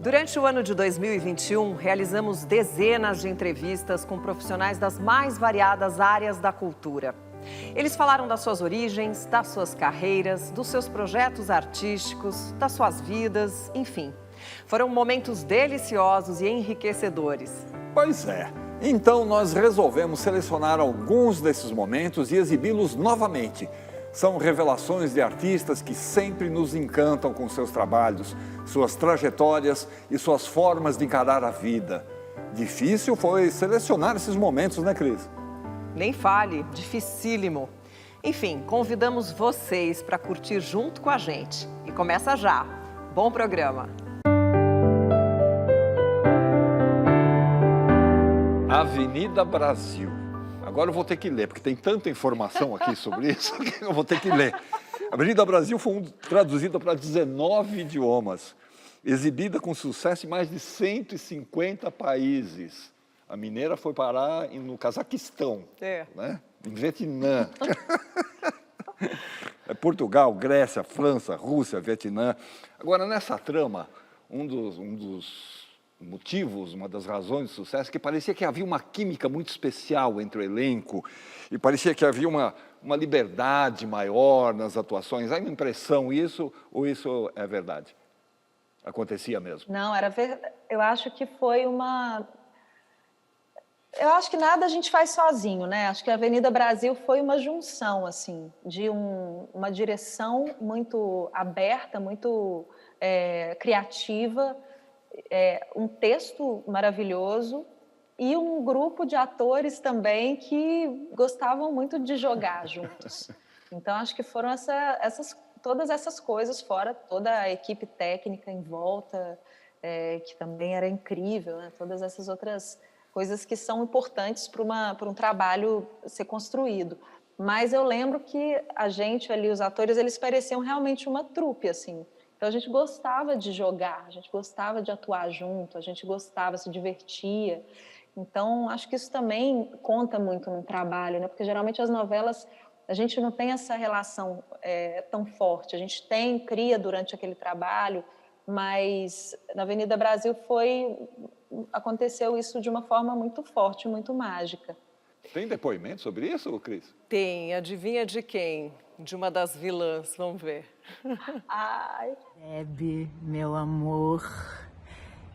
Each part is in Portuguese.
Durante o ano de 2021, realizamos dezenas de entrevistas com profissionais das mais variadas áreas da cultura. Eles falaram das suas origens, das suas carreiras, dos seus projetos artísticos, das suas vidas, enfim. Foram momentos deliciosos e enriquecedores. Pois é. Então nós resolvemos selecionar alguns desses momentos e exibi-los novamente. São revelações de artistas que sempre nos encantam com seus trabalhos, suas trajetórias e suas formas de encarar a vida. Difícil foi selecionar esses momentos, né, Cris? Nem fale, dificílimo. Enfim, convidamos vocês para curtir junto com a gente. E começa já. Bom programa! Avenida Brasil. Agora eu vou ter que ler, porque tem tanta informação aqui sobre isso que eu vou ter que ler. Avenida Brasil foi traduzida para 19 idiomas, exibida com sucesso em mais de 150 países. A mineira foi parar no Cazaquistão, né? Em Vietnã. Portugal, Grécia, França, Rússia, Vietnã. Agora, nessa trama, um dos motivos, uma das razões de sucesso, que parecia que havia uma química muito especial entre o elenco e parecia que havia uma liberdade maior nas atuações. Há uma impressão isso ou isso é verdade? Acontecia mesmo? Não, era verdade. Eu acho que foi uma... Eu acho que nada a gente faz sozinho, né? Acho que a Avenida Brasil foi uma junção, assim, de uma direção muito aberta, muito criativa, um texto maravilhoso e um grupo de atores também que gostavam muito de jogar juntos. Então, acho que foram todas essas coisas, fora toda a equipe técnica em volta, que também era incrível, né? Todas essas outras coisas que são importantes para um trabalho ser construído. Mas eu lembro que a gente ali, os atores, eles pareciam realmente uma trupe, assim. Então, a gente gostava de jogar, a gente gostava de atuar junto, a gente gostava, se divertia. Então, acho que isso também conta muito no trabalho, né? Porque, geralmente, as novelas, a gente não tem essa relação tão forte. A gente cria durante aquele trabalho, mas na Avenida Brasil aconteceu isso de uma forma muito forte, muito mágica. Tem depoimento sobre isso, Cris? Tem. Adivinha de quem? De uma das vilãs, vamos ver. Ai. Deb, meu amor,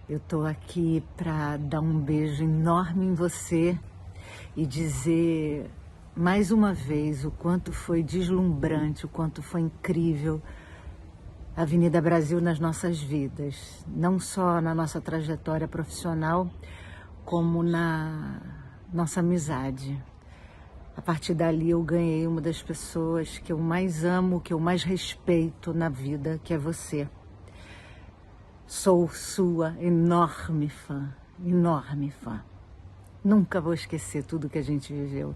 eu tô aqui para dar um beijo enorme em você e dizer mais uma vez o quanto foi deslumbrante, o quanto foi incrível a Avenida Brasil nas nossas vidas, não só na nossa trajetória profissional, como na nossa amizade. A partir dali eu ganhei uma das pessoas que eu mais amo, que eu mais respeito na vida, que é você. Sou sua enorme fã, enorme fã. Nunca vou esquecer tudo que a gente viveu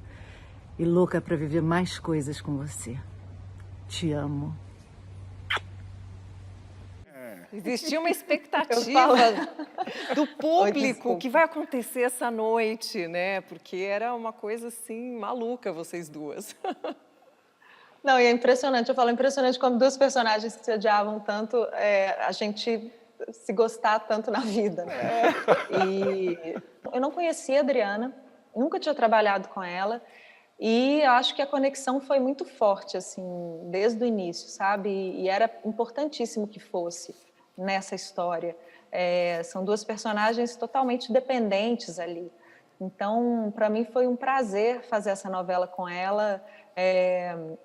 e louca para viver mais coisas com você. Te amo. Existia uma expectativa do público que vai acontecer essa noite, né? Porque era uma coisa assim maluca, vocês duas. Não, e é impressionante, eu falo impressionante como duas personagens que se odiavam tanto, a gente se gostar tanto na vida. Né? E eu não conhecia a Adriana, nunca tinha trabalhado com ela, e acho que a conexão foi muito forte, assim, desde o início, sabe? E era importantíssimo que fosse nessa história. São duas personagens totalmente dependentes ali. Então, para mim foi um prazer fazer essa novela com ela.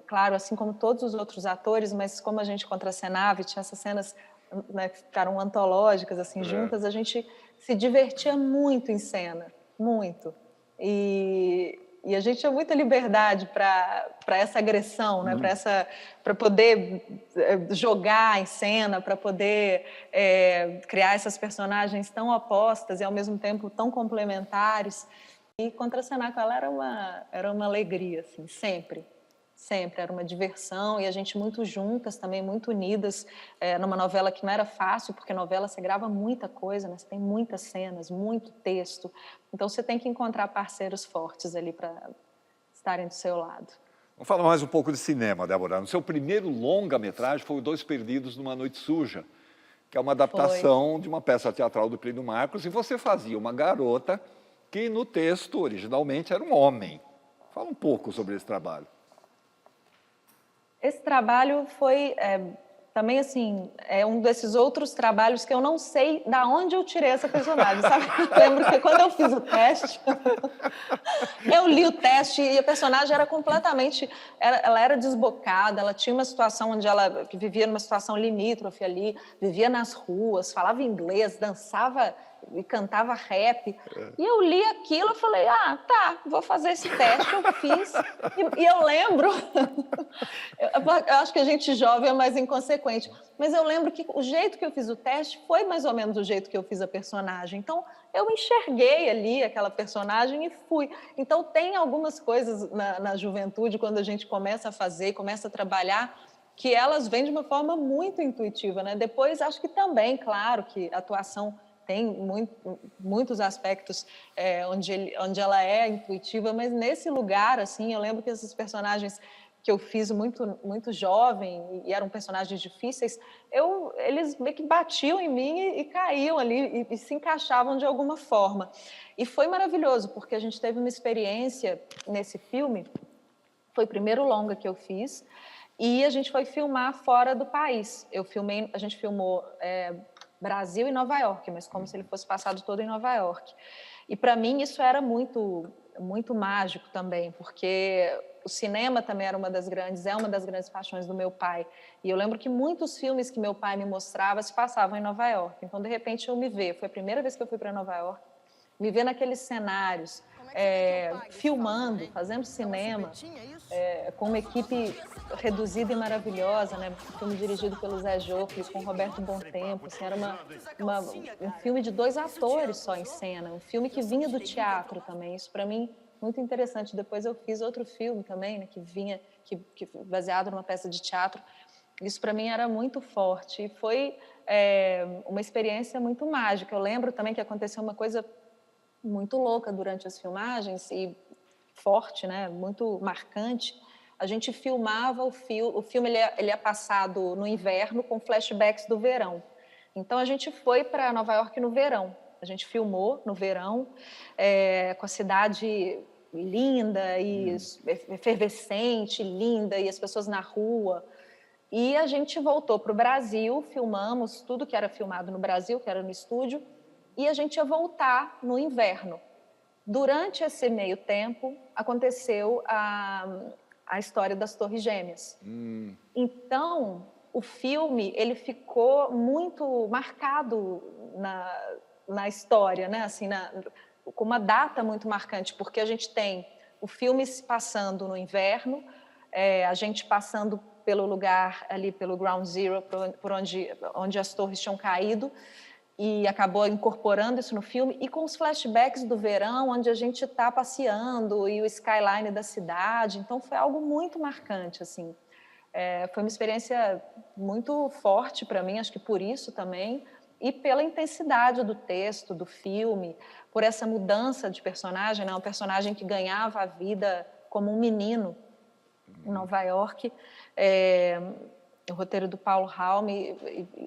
Claro, assim como todos os outros atores, mas como a gente contracenava e tinha essas cenas, né, que ficaram antológicas, assim, juntas, a gente se divertia muito em cena, muito. E a gente tinha muita liberdade para essa agressão, né? Para poder jogar em cena, para poder criar essas personagens tão opostas e, ao mesmo tempo, tão complementares. E contracenar com ela era uma alegria, assim, sempre. Sempre, era uma diversão e a gente muito juntas, também muito unidas, numa novela que não era fácil, porque novela você grava muita coisa, né? Você tem muitas cenas, muito texto, então você tem que encontrar parceiros fortes ali para estarem do seu lado. Vamos falar mais um pouco de cinema, Débora. No seu primeiro longa-metragem foi o Dois Perdidos numa Noite Suja. que é uma adaptação de uma peça teatral do Plínio Marcos, e você fazia uma garota que no texto, originalmente, era um homem. Fala um pouco sobre esse trabalho. Esse trabalho foi também, assim, um desses outros trabalhos que eu não sei de onde eu tirei essa personagem, sabe? Eu lembro que quando eu fiz o teste, eu li o teste e a personagem era completamente... Ela era desbocada, ela tinha uma situação onde ela vivia numa situação limítrofe ali, vivia nas ruas, falava inglês, dançava e cantava rap. E eu li aquilo e falei, tá, vou fazer esse teste. Eu fiz. E eu lembro... eu acho que a gente jovem é mais inconsequente, mas eu lembro que o jeito que eu fiz o teste foi mais ou menos o jeito que eu fiz a personagem. Então, eu enxerguei ali aquela personagem e fui. Então, tem algumas coisas na juventude, quando a gente começa a fazer, começa a trabalhar, que elas vêm de uma forma muito intuitiva, né? Depois, acho que também, claro, que a atuação tem muitos aspectos onde ela é intuitiva, mas nesse lugar, assim, eu lembro que esses personagens que eu fiz muito jovem e eram personagens difíceis, eles meio que batiam em mim e caíam ali e se encaixavam de alguma forma. E foi maravilhoso, porque a gente teve uma experiência nesse filme, foi o primeiro longa que eu fiz, e a gente foi filmar fora do país. A gente filmou Brasil e Nova York, mas como se ele fosse passado todo em Nova York. E para mim isso era muito, muito mágico também, porque o cinema também é uma das grandes paixões do meu pai. E eu lembro que muitos filmes que meu pai me mostrava se passavam em Nova York. Então, de repente, foi a primeira vez que eu fui para Nova York, me ver naqueles cenários, filmando, fazendo cinema, com uma equipe reduzida e maravilhosa, né? Um filme dirigido pelo Zé Joffre, com Roberto Bontempo. Assim, era um filme de 2 atores só em cena, um filme que vinha do teatro também. Isso, para mim, muito interessante. Depois eu fiz outro filme também, né, que baseado numa peça de teatro. Isso para mim era muito forte e foi uma experiência muito mágica. Eu lembro também que aconteceu uma coisa muito louca durante as filmagens e forte, né, muito marcante. A gente filmava o filme ele é passado no inverno com flashbacks do verão. Então a gente foi para Nova York no verão. A gente filmou no verão, com a cidade linda e efervescente, linda, e as pessoas na rua. E a gente voltou para o Brasil, filmamos tudo que era filmado no Brasil, que era no estúdio, e a gente ia voltar no inverno. Durante esse meio tempo, aconteceu a história das Torres Gêmeas. Então, o filme ele ficou muito marcado na história, né? Assim, com uma data muito marcante, porque a gente tem o filme se passando no inverno, a gente passando pelo lugar ali, pelo Ground Zero, por onde as torres tinham caído, e acabou incorporando isso no filme, e com os flashbacks do verão, onde a gente está passeando, e o skyline da cidade. Então, foi algo muito marcante, assim. Foi uma experiência muito forte para mim, acho que por isso também, e pela intensidade do texto, do filme, por essa mudança de personagem, né? Um personagem que ganhava a vida como um menino em Nova York, o roteiro do Paulo Halme,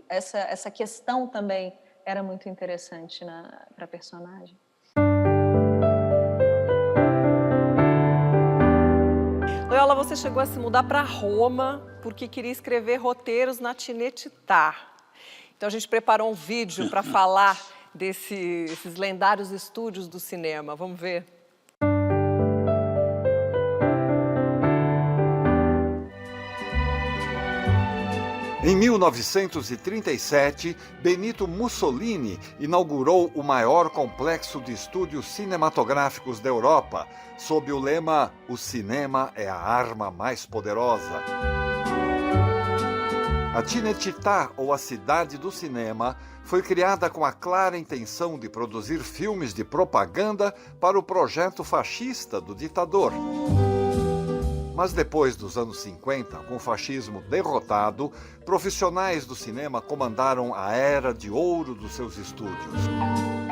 essa questão também era muito interessante para a personagem. Loyola, você chegou a se mudar para Roma porque queria escrever roteiros na Cinecittà. Então a gente preparou um vídeo para falar desses lendários estúdios do cinema. Vamos ver? Em 1937, Benito Mussolini inaugurou o maior complexo de estúdios cinematográficos da Europa, sob o lema "O cinema é a arma mais poderosa". A Cinecittà, ou a Cidade do Cinema, foi criada com a clara intenção de produzir filmes de propaganda para o projeto fascista do ditador. Mas depois dos anos 50, com o fascismo derrotado, profissionais do cinema comandaram a era de ouro dos seus estúdios.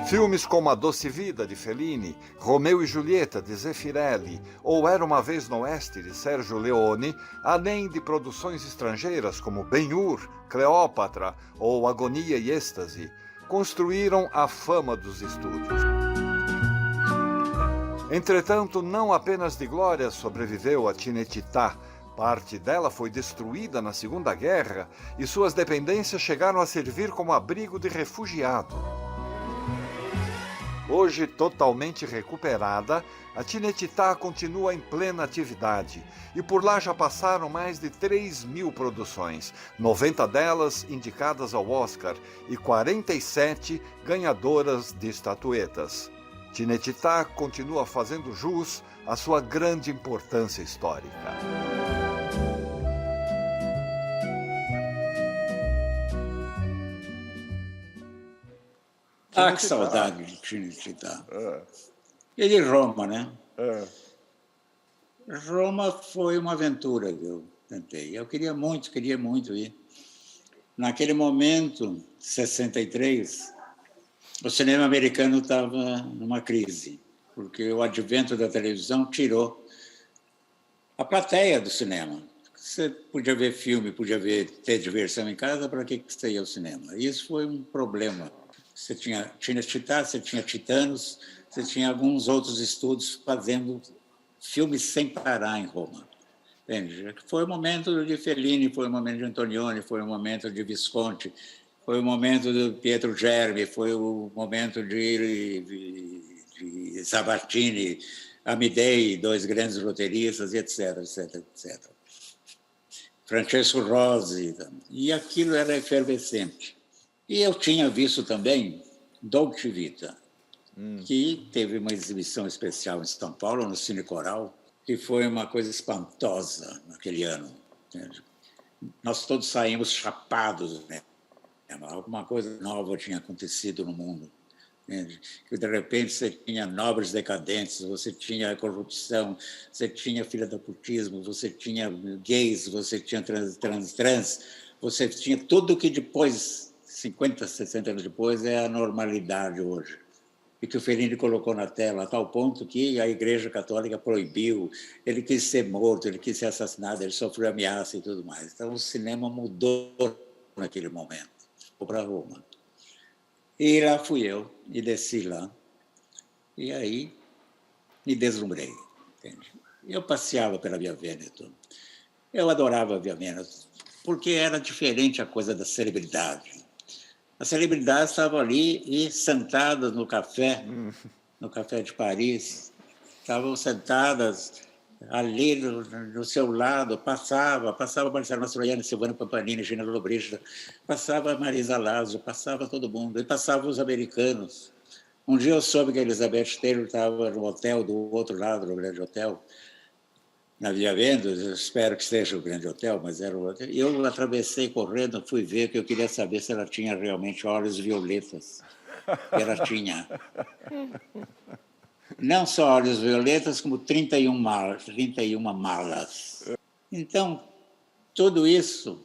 Filmes como A Doce Vida, de Fellini, Romeu e Julieta, de Zeffirelli, ou Era uma Vez no Oeste, de Sérgio Leone, além de produções estrangeiras como Ben-Hur, Cleópatra ou Agonia e Êxtase, construíram a fama dos estúdios. Entretanto, não apenas de glória sobreviveu a Cinecittà. Parte dela foi destruída na Segunda Guerra e suas dependências chegaram a servir como abrigo de refugiado. Hoje totalmente recuperada, a Cinecittà continua em plena atividade e por lá já passaram mais de 3.000 produções, 90 delas indicadas ao Oscar e 47 ganhadoras de estatuetas. Cinecittà continua fazendo jus à sua grande importância histórica. Ah, que saudade de Cinecittà. E de Roma, né? Roma foi uma aventura que eu tentei. Eu queria muito ir. Naquele momento, 63, o cinema americano estava numa crise, porque o advento da televisão tirou a plateia do cinema. Você podia ver filme, podia ter diversão em casa, para que você ia ao cinema? Isso foi um problema. Você tinha Cinecittà, você tinha Titanos, você tinha alguns outros estúdios fazendo filmes sem parar em Roma. Entende? Foi o momento de Fellini, foi o momento de Antonioni, foi o momento de Visconti, foi o momento do Pietro Germi, foi o momento de Sabatini, Amidei, dois grandes roteiristas, etc. Francesco Rosi, e aquilo era efervescente. E eu tinha visto também Dolce Vita, que teve uma exibição especial em São Paulo, no Cine Coral, que foi uma coisa espantosa naquele ano. Entende? Nós todos saímos chapados, né? Alguma coisa nova tinha acontecido no mundo. Entende? Que de repente você tinha nobres decadentes, você tinha corrupção, você tinha filadaputismo, você tinha gays, você tinha trans, você tinha tudo que depois, 50, 60 anos depois, é a normalidade hoje. E que o Fellini colocou na tela a tal ponto que a Igreja Católica proibiu, ele quis ser morto, ele quis ser assassinado, ele sofreu ameaça e tudo mais. Então o cinema mudou naquele momento, foi para Roma. E lá fui eu, e desci lá, e aí me deslumbrei. Entende? Eu passeava pela Via Vêneto, eu adorava a Via Vêneto, porque era diferente a coisa da celebridade. As celebridades estavam ali e sentadas no café de Paris, estavam sentadas ali no seu lado, passava Marcelo Mastroianni, Silvana Pampanini, Gina Lollobrigida, passava Marisa Lazo, passava todo mundo, e passavam os americanos. Um dia eu soube que a Elizabeth Taylor estava no hotel do outro lado, no Grande Hotel, na Via Vendos, eu espero que seja o Grande Hotel, mas era o hotel. Eu atravessei correndo, fui ver, que eu queria saber se ela tinha realmente olhos violetas. E ela tinha. Não só olhos violetas, como 31 malas. Então, tudo isso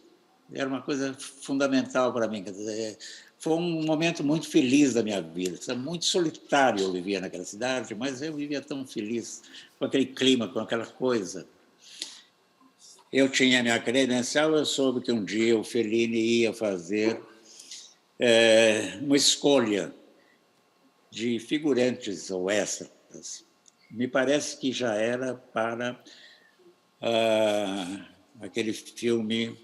era uma coisa fundamental para mim. Quer dizer, foi um momento muito feliz da minha vida. Muito solitário eu vivia naquela cidade, mas eu vivia tão feliz com aquele clima, com aquela coisa. Eu tinha minha credencial, eu soube que um dia o Fellini ia fazer uma escolha de figurantes ou extras. Me parece que já era para aquele filme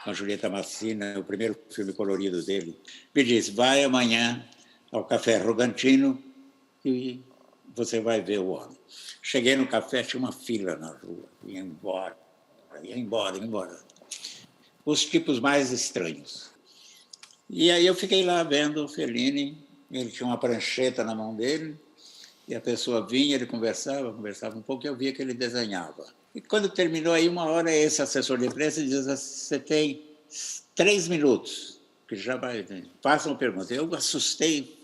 com a Julieta Massina, o primeiro filme colorido dele. Me disse, vai amanhã ao Café Rogantino e você vai ver o homem. Cheguei no café, tinha uma fila na rua, ia embora. Os tipos mais estranhos. E aí eu fiquei lá vendo o Fellini, ele tinha uma prancheta na mão dele, e a pessoa vinha, ele conversava um pouco, e eu via que ele desenhava. E quando terminou aí, uma hora, esse assessor de imprensa diz, você tem 3 minutos, que já vai, faça uma pergunta. Eu assustei,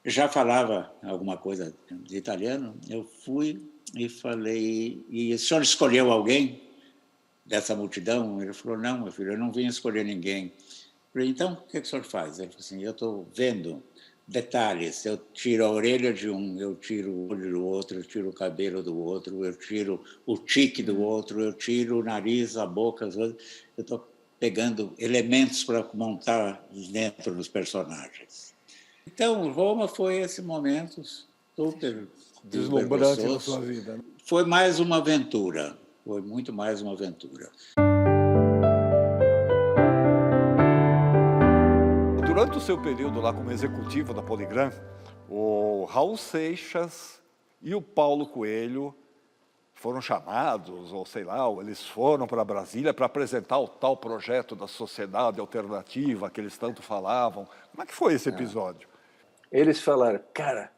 já falava alguma coisa de italiano, eu fui e falei, e o senhor escolheu alguém dessa multidão? Ele falou, não, meu filho, eu não vim escolher ninguém. Eu falei, então, o que o senhor faz? Ele falou assim, eu estou vendo detalhes. Eu tiro a orelha de um, eu tiro o olho do outro, eu tiro o cabelo do outro, eu tiro o tique do outro, eu tiro o nariz, a boca, as coisas. Eu estou pegando elementos para montar dentro dos personagens. Então, Roma foi esse momento super Deslumbrante na gostoso. sua vida, né? Foi mais uma aventura, foi muito mais uma aventura. Durante o seu período lá como executivo da Poligram, o Raul Seixas e o Paulo Coelho foram chamados, ou sei lá, ou eles foram para Brasília para apresentar o tal projeto da sociedade alternativa que eles tanto falavam. Como é que foi esse episódio? Eles falaram, cara,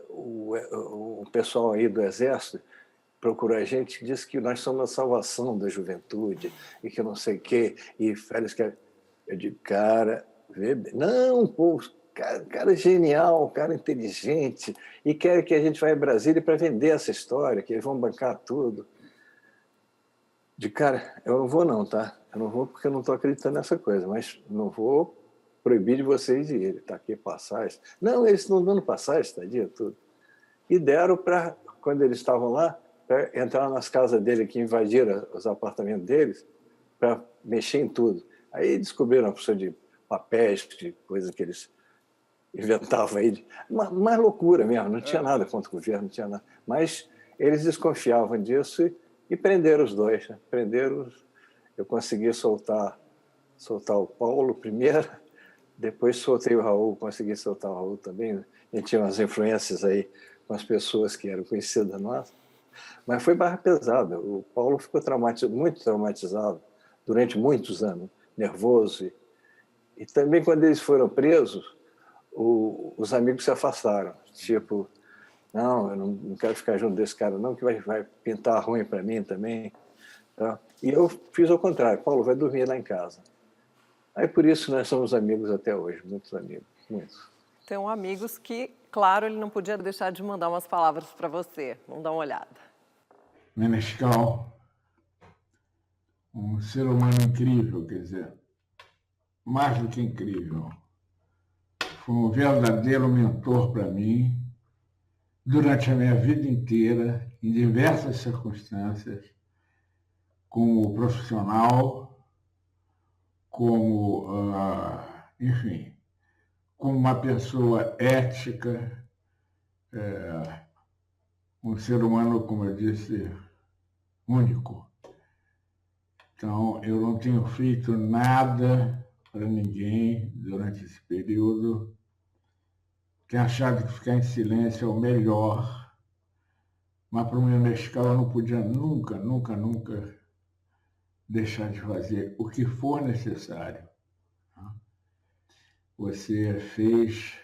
o pessoal aí do Exército procurou a gente, disse que nós somos a salvação da juventude e que não sei o quê. E Félix, eu digo, cara, não, pô, cara genial, cara inteligente, e quer que a gente vá a Brasília para vender essa história, que eles vão bancar tudo. De cara, eu não vou não, tá? Eu não vou porque eu não estou acreditando nessa coisa, mas não vou proibir de vocês irem, tá aqui passagem. Não, eles não dando passagem, tadinha, tudo. E deram para, quando eles estavam lá, para entrar nas casas dele, que invadiram os apartamentos deles, para mexer em tudo. Aí descobriram a pessoa de papéis, de coisas que eles inventavam aí, mais loucura mesmo, não tinha nada contra o governo, não tinha nada. Mas eles desconfiavam disso e prenderam os dois. Né? Eu consegui soltar o Paulo primeiro, depois soltei o Raul, consegui soltar o Raul também. A gente tinha umas influências aí com as pessoas que eram conhecidas nossas, mas foi barra pesada. O Paulo ficou muito traumatizado durante muitos anos, nervoso. E também, quando eles foram presos, os amigos se afastaram. Tipo, não, eu não quero ficar junto desse cara, não, que vai pintar ruim para mim também. Tá? E eu fiz ao contrário. Paulo, vai dormir lá em casa. Aí, por isso, nós somos amigos até hoje, muitos amigos, muitos. Então, amigos que, claro, ele não podia deixar de mandar umas palavras para você. Vamos dar uma olhada. Menescal, um ser humano incrível, quer dizer, mais do que incrível. Foi um verdadeiro mentor para mim, durante a minha vida inteira, em diversas circunstâncias, como profissional, como, enfim, como uma pessoa ética, um ser humano, como eu disse, único. Então, eu não tenho feito nada para ninguém durante esse período. Tenho achado que ficar em silêncio é o melhor, mas para o Menescal eu não podia nunca deixar de fazer o que for necessário. Você fez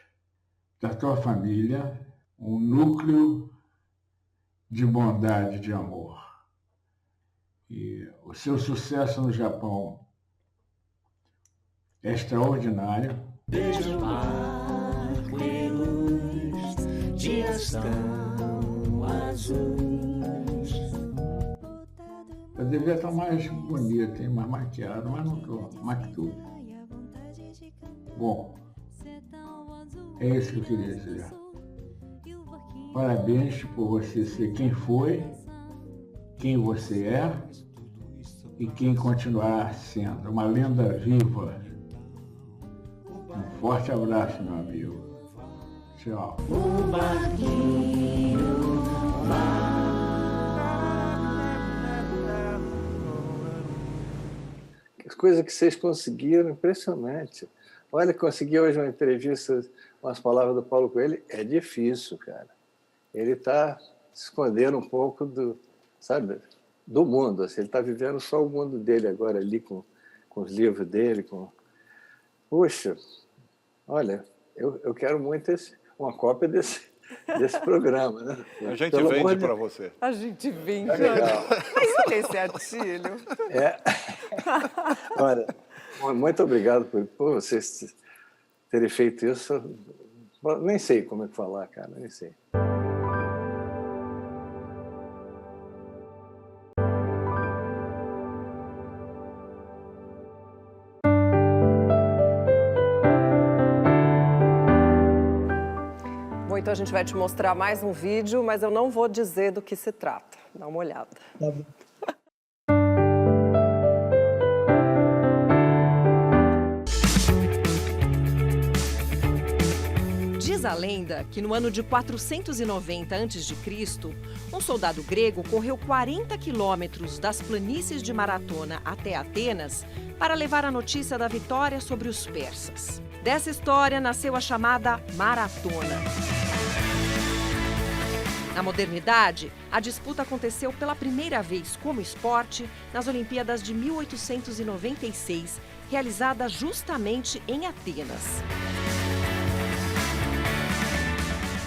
da tua família um núcleo de bondade, de amor. E o seu sucesso no Japão é extraordinário. Veja o mar pelos dias tão azuis. Eu devia estar mais bonita, mais maquiada, mas não estou. Maquitude. Bom, é isso que eu queria dizer. Parabéns por você ser quem foi, quem você é e quem continuar sendo. Uma lenda viva. Um forte abraço, meu amigo. Tchau. O barquinho As coisas que vocês conseguiram, impressionante. Olha, consegui hoje uma entrevista, umas palavras do Paulo Coelho, é difícil, cara. Ele está se escondendo um pouco do mundo. Assim, ele está vivendo só o mundo dele agora ali, com os livros dele. Puxa, olha, eu quero muito uma cópia desse programa. Né? A gente vende para você. A gente vende. Legal. Mas olha esse Atílio. Olha, muito obrigado por vocês terem feito isso. Nem sei como é que falar, cara, nem sei. então a gente vai te mostrar mais um vídeo, mas eu não vou dizer do que se trata. Dá uma olhada. Tá bom. Diz a lenda que no ano de 490 a.C., um soldado grego correu 40 quilômetros das planícies de Maratona até Atenas para levar a notícia da vitória sobre os persas. Dessa história nasceu a chamada Maratona. Na modernidade, a disputa aconteceu pela primeira vez como esporte nas Olimpíadas de 1896, realizadas justamente em Atenas.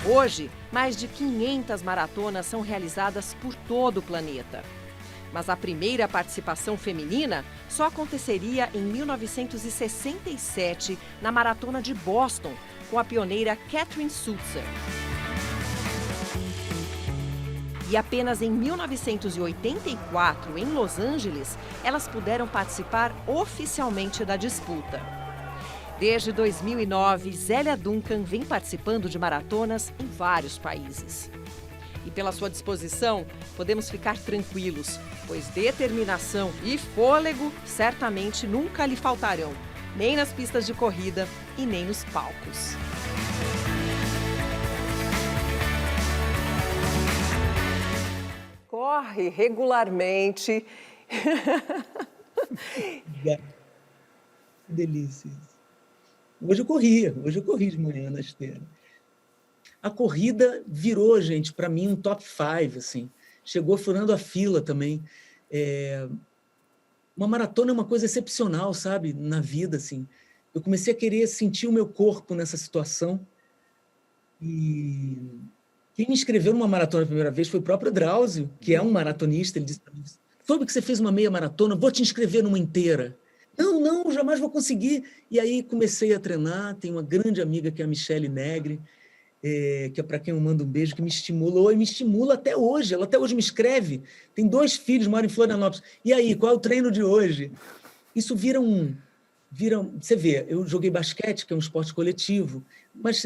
Hoje, mais de 500 maratonas são realizadas por todo o planeta. Mas a primeira participação feminina só aconteceria em 1967, na Maratona de Boston, com a pioneira Catherine Sutzer. E apenas em 1984, em Los Angeles, elas puderam participar oficialmente da disputa. Desde 2009, Zélia Duncan vem participando de maratonas em vários países. E pela sua disposição, podemos ficar tranquilos, pois determinação e fôlego certamente nunca lhe faltarão, nem nas pistas de corrida e nem nos palcos. Corre regularmente. Que delícia. Hoje eu corri de manhã na esteira. A corrida virou, gente, para mim um top 5, assim. Chegou furando a fila também. Uma maratona é uma coisa excepcional, sabe, na vida, assim. Eu comecei a querer sentir o meu corpo nessa situação. E quem me inscreveu numa maratona a primeira vez foi o próprio Drauzio, que é um maratonista. Ele disse: soube que você fez uma meia maratona, vou te inscrever numa inteira. Não, jamais vou conseguir. E aí comecei a treinar. Tenho uma grande amiga que é a Michele Negri, que é para quem eu mando um beijo, que me estimulou e me estimula até hoje. Ela até hoje me escreve. Tem 2 filhos, mora em Florianópolis. E aí, qual é o treino de hoje? Isso vira você vê, eu joguei basquete, que é um esporte coletivo, mas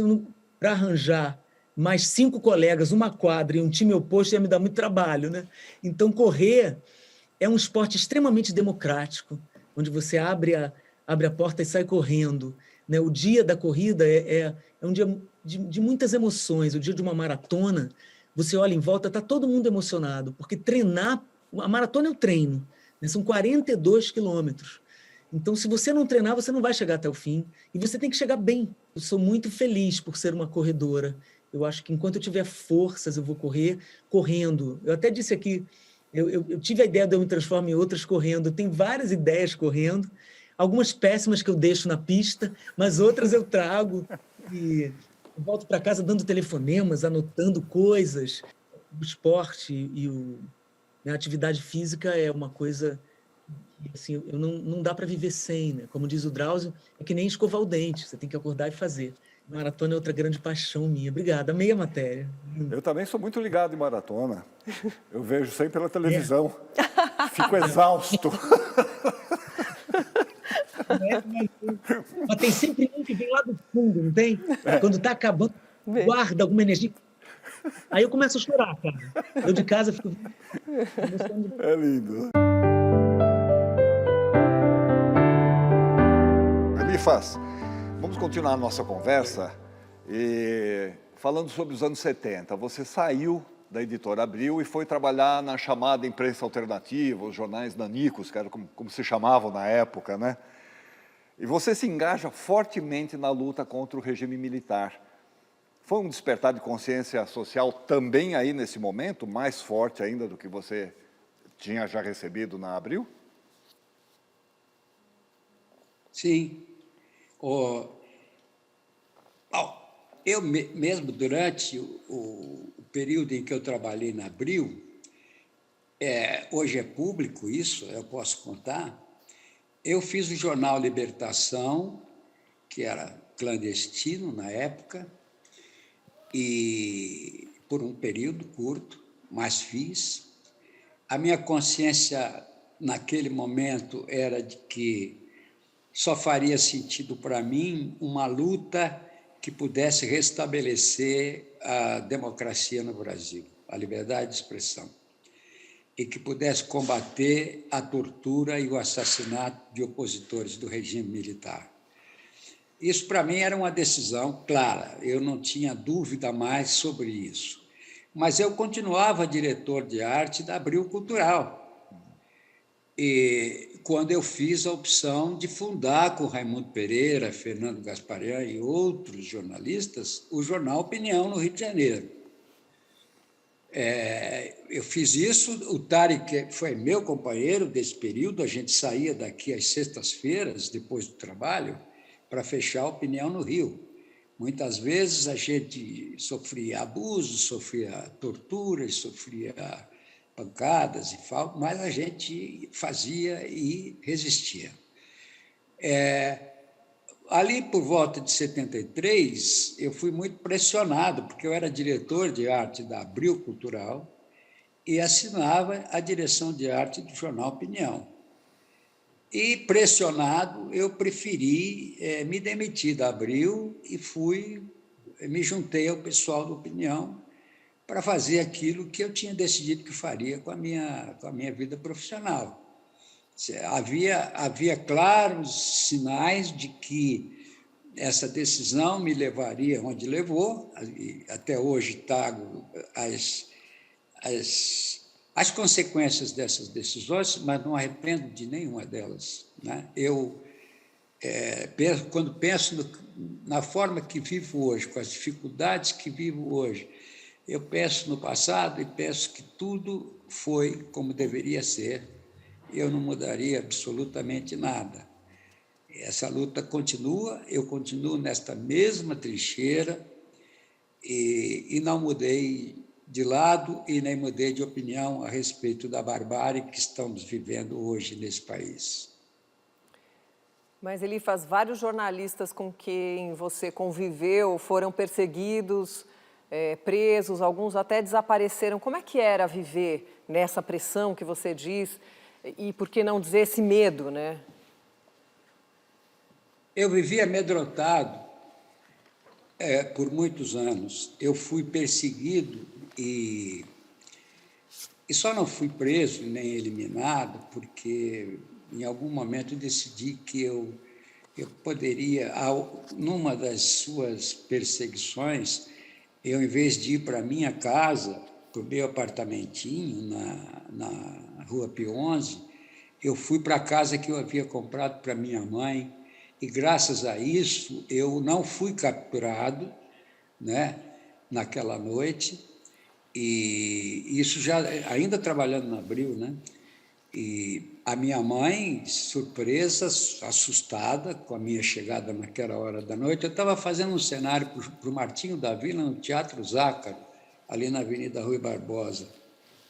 para arranjar mais 5 colegas, uma quadra e um time oposto ia me dar muito trabalho, né? Então, correr é um esporte extremamente democrático, onde você abre a porta e sai correndo, né? O dia da corrida é um dia de muitas emoções. O dia de uma maratona, você olha em volta, está todo mundo emocionado, porque treinar, a maratona é o treino, né? São 42 quilômetros. Então, se você não treinar, você não vai chegar até o fim, e você tem que chegar bem. Eu sou muito feliz por ser uma corredora. Eu acho que enquanto eu tiver forças, eu vou correr correndo. Eu até disse aqui, eu tive a ideia de eu me transformar em outras correndo. Eu tenho várias ideias correndo, algumas péssimas que eu deixo na pista, mas outras eu trago e eu volto para casa dando telefonemas, anotando coisas. O esporte e a atividade física é uma coisa que, assim, não dá para viver sem, né? Como diz o Drauzio, é que nem escovar o dente, você tem que acordar e fazer. Maratona é outra grande paixão minha. Obrigada, amei a matéria. Eu também sou muito ligado em maratona. Eu vejo sempre pela televisão. Fico exausto. Mas tem sempre um que vem lá do fundo, não tem? Quando está acabando, guarda alguma energia. Aí eu começo a chorar, cara. Eu de casa fico... É lindo. Elifas, vamos continuar a nossa conversa e falando sobre os anos 70. Você saiu da editora Abril e foi trabalhar na chamada imprensa alternativa, os jornais nanicos, que era como se chamavam na época, né? E você se engaja fortemente na luta contra o regime militar. Foi um despertar de consciência social também aí nesse momento, mais forte ainda do que você tinha já recebido na Abril? Sim. Eu mesmo, durante o período em que eu trabalhei na Abril, hoje é público isso, eu posso contar, eu fiz o jornal Libertação, que era clandestino na época, e por um período curto, mas fiz. A minha consciência naquele momento era de que só faria sentido para mim uma luta que pudesse restabelecer a democracia no Brasil, a liberdade de expressão, e que pudesse combater a tortura e o assassinato de opositores do regime militar. Isso, para mim, era uma decisão clara, eu não tinha dúvida mais sobre isso. Mas eu continuava diretor de arte da Abril Cultural. E quando eu fiz a opção de fundar com Raimundo Pereira, Fernando Gasparian e outros jornalistas o jornal Opinião, no Rio de Janeiro. Eu fiz isso, o Tarek foi meu companheiro desse período, a gente saía daqui às sextas-feiras, depois do trabalho, para fechar a Opinião no Rio. Muitas vezes a gente sofria abusos, sofria torturas, sofria pancadas e falta, mas a gente fazia e resistia. Ali, por volta de 73, eu fui muito pressionado, porque eu era diretor de arte da Abril Cultural e assinava a direção de arte do jornal Opinião. E, pressionado, eu preferi me demitir da Abril e me juntei ao pessoal da Opinião para fazer aquilo que eu tinha decidido que faria com a minha vida profissional. Havia claros sinais de que essa decisão me levaria onde levou, e até hoje trago as consequências dessas decisões, mas não arrependo de nenhuma delas, né? Quando penso na forma que vivo hoje, com as dificuldades que vivo hoje, eu penso no passado e penso que tudo foi como deveria ser. Eu não mudaria absolutamente nada. Essa luta continua, eu continuo nesta mesma trincheira e não mudei de lado e nem mudei de opinião a respeito da barbárie que estamos vivendo hoje nesse país. Mas, Elifas, vários jornalistas com quem você conviveu foram perseguidos, presos, alguns até desapareceram. Como é que era viver nessa pressão que você diz e, por que não dizer, esse medo, né? Eu vivi amedrontado por muitos anos. Eu fui perseguido e só não fui preso nem eliminado porque, em algum momento, eu decidi que eu poderia, numa das suas perseguições, eu, em vez de ir para a minha casa, para o meu apartamentinho na Rua Pio XI, eu fui para a casa que eu havia comprado para minha mãe e, graças a isso, eu não fui capturado, né, naquela noite. E isso já ainda trabalhando na Abril, né? E a minha mãe, surpresa, assustada com a minha chegada naquela hora da noite, eu estava fazendo um cenário para o Martinho da Vila no Teatro Zácaro, ali na Avenida Rui Barbosa,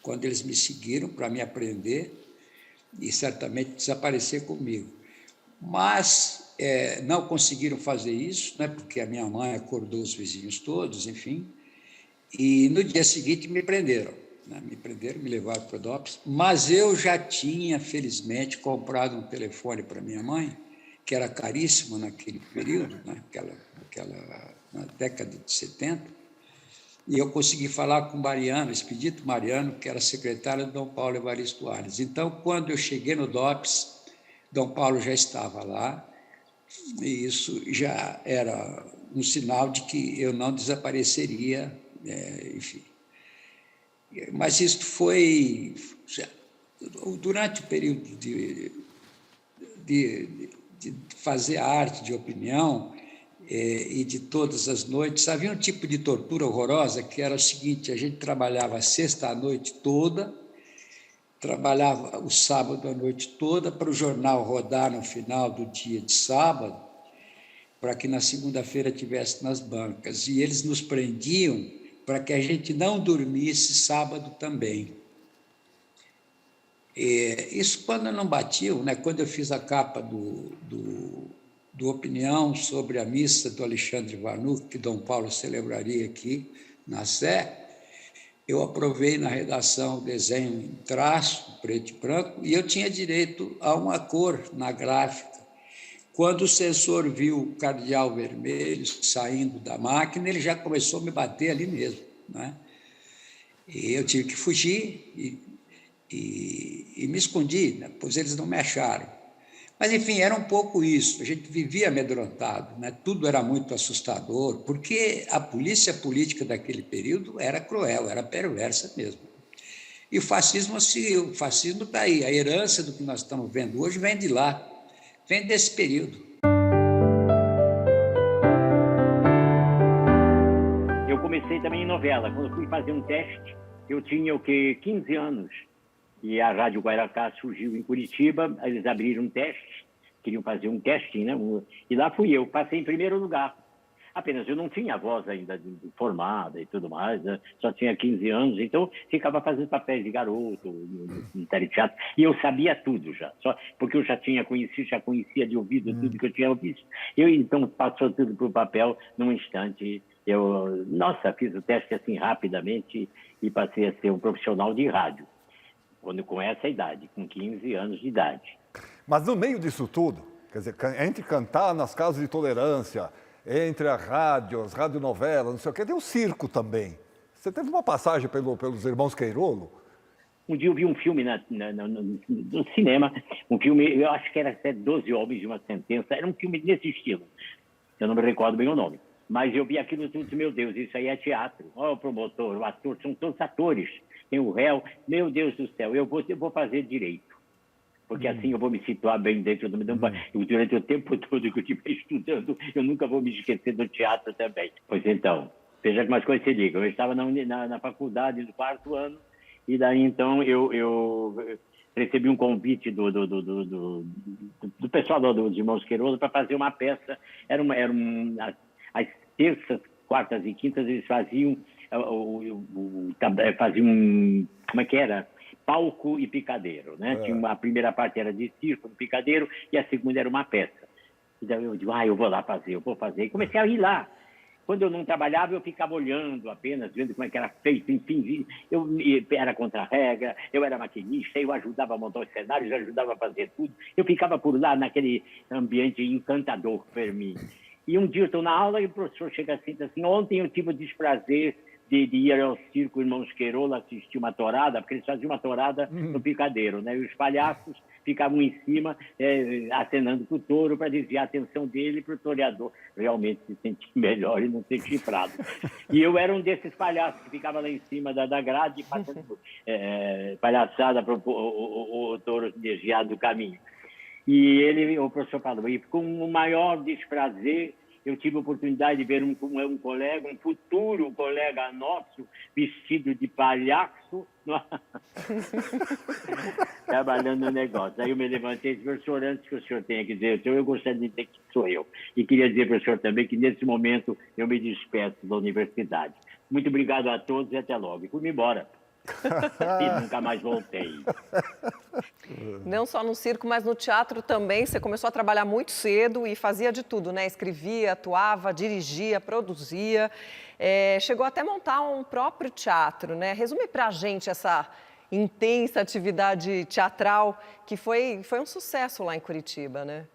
quando eles me seguiram para me prender e certamente desaparecer comigo. Mas não conseguiram fazer isso, né? Porque a minha mãe acordou os vizinhos todos, enfim. E no dia seguinte me prenderam, né? Me levaram para o DOPS, mas eu já tinha, felizmente, comprado um telefone para minha mãe, que era caríssimo naquele período, né? Na década de 70, e eu consegui falar com Mariano, Expedito Mariano, que era secretário de Dom Paulo Evaristo Aires. Então, quando eu cheguei no DOPS, Dom Paulo já estava lá, e isso já era um sinal de que eu não desapareceria, enfim. Mas isso foi durante o período de fazer a arte de opinião e de todas as noites. Havia um tipo de tortura horrorosa que era o seguinte: a gente trabalhava a sexta à noite toda, trabalhava o sábado à noite toda para o jornal rodar no final do dia de sábado, para que na segunda-feira tivesse nas bancas. E eles nos prendiam para que a gente não dormisse sábado também. Isso quando não batiam, né? Quando eu fiz a capa do Opinião sobre a missa do Alexandre Vanuc, que Dom Paulo celebraria aqui na Sé, eu aprovei na redação o desenho em traço, preto e branco, e eu tinha direito a uma cor na gráfica. Quando o censor viu o cardeal vermelho saindo da máquina, ele já começou a me bater ali mesmo, né? E eu tive que fugir e me escondi, né? Pois eles não me acharam. Mas, enfim, era um pouco isso. A gente vivia amedrontado, né? Tudo era muito assustador, porque a polícia política daquele período era cruel, era perversa mesmo. E o fascismo seguiu, o fascismo está aí. A herança do que nós estamos vendo hoje vem de lá, vem desse período. Eu comecei também em novela. Quando eu fui fazer um teste, eu tinha 15 anos. E a Rádio Guaracá surgiu em Curitiba, eles abriram um teste, queriam fazer um casting, né? E lá fui eu, passei em primeiro lugar. Apenas eu não tinha voz ainda formada e tudo mais, né? Só tinha 15 anos, então ficava fazendo papéis de garoto no teleteatro. E eu sabia tudo já, só porque eu já conhecia de ouvido tudo que eu tinha visto. Então passou tudo para o papel num instante. Fiz o teste assim rapidamente e passei a ser um profissional de rádio. Com essa idade, com 15 anos de idade. Mas no meio disso tudo, quer dizer, entre cantar nas casas de tolerância, entre a rádio, as radionovelas, não sei o quê, tem o circo também. Você teve uma passagem pelos irmãos Queirolo? Um dia eu vi um filme no cinema, um filme, eu acho que era 12 Homens de uma Sentença, era um filme desse estilo. Eu não me recordo bem o nome. Mas eu vi aquilo tudo e disse, meu Deus, isso aí é teatro. Olha o promotor, o ator, são todos atores. Tem o réu, meu Deus do céu, eu vou fazer direito. Porque assim eu vou me situar bem dentro do... Durante o tempo todo que eu estiver estudando, eu nunca vou me esquecer do teatro também. Pois então, veja como as coisas se ligam. Eu estava na faculdade do 4º ano, e daí então eu recebi um convite do pessoal dos Irmãos Queirolo para fazer uma peça. Às terças, quartas e quintas eles faziam como é que era? Palco e picadeiro, né? A primeira parte era de circo, no picadeiro, e a segunda era uma peça. Então eu digo, eu vou lá fazer, eu vou fazer. E comecei a ir lá. Quando eu não trabalhava, eu ficava olhando apenas, vendo como é que era feito, enfim, eu era contra a regra, eu era maquinista, eu ajudava a montar os cenários, eu ajudava a fazer tudo. Eu ficava por lá naquele ambiente encantador para mim. E um dia eu estou na aula e o professor chega assim e diz assim, ontem eu tive o desprazer de ir ao circo Irmãos Queirolo assistir uma tourada, porque eles faziam uma tourada no picadeiro, né? E os palhaços ficavam em cima, acenando para o touro para desviar a atenção dele para o toreador realmente se sentir melhor e não ser chifrado. E eu era um desses palhaços que ficava lá em cima da grade fazendo palhaçada para o touro desviar do caminho. E o professor falou, e com o maior desprazer, eu tive a oportunidade de ver um colega, um futuro colega nosso, vestido de palhaço, trabalhando no negócio. Aí eu me levantei e disse, professor, antes que o senhor tenha que dizer, eu gostaria de dizer que sou eu. E queria dizer para o senhor também que, nesse momento, eu me despeço da universidade. Muito obrigado a todos e até logo. E fui-me embora. E nunca mais voltei. Não só no circo, mas no teatro também. Você começou a trabalhar muito cedo e fazia de tudo, né? Escrevia, atuava, dirigia, produzia. Chegou até a montar um próprio teatro, né? Resume pra gente essa intensa atividade teatral que foi um sucesso lá em Curitiba, né?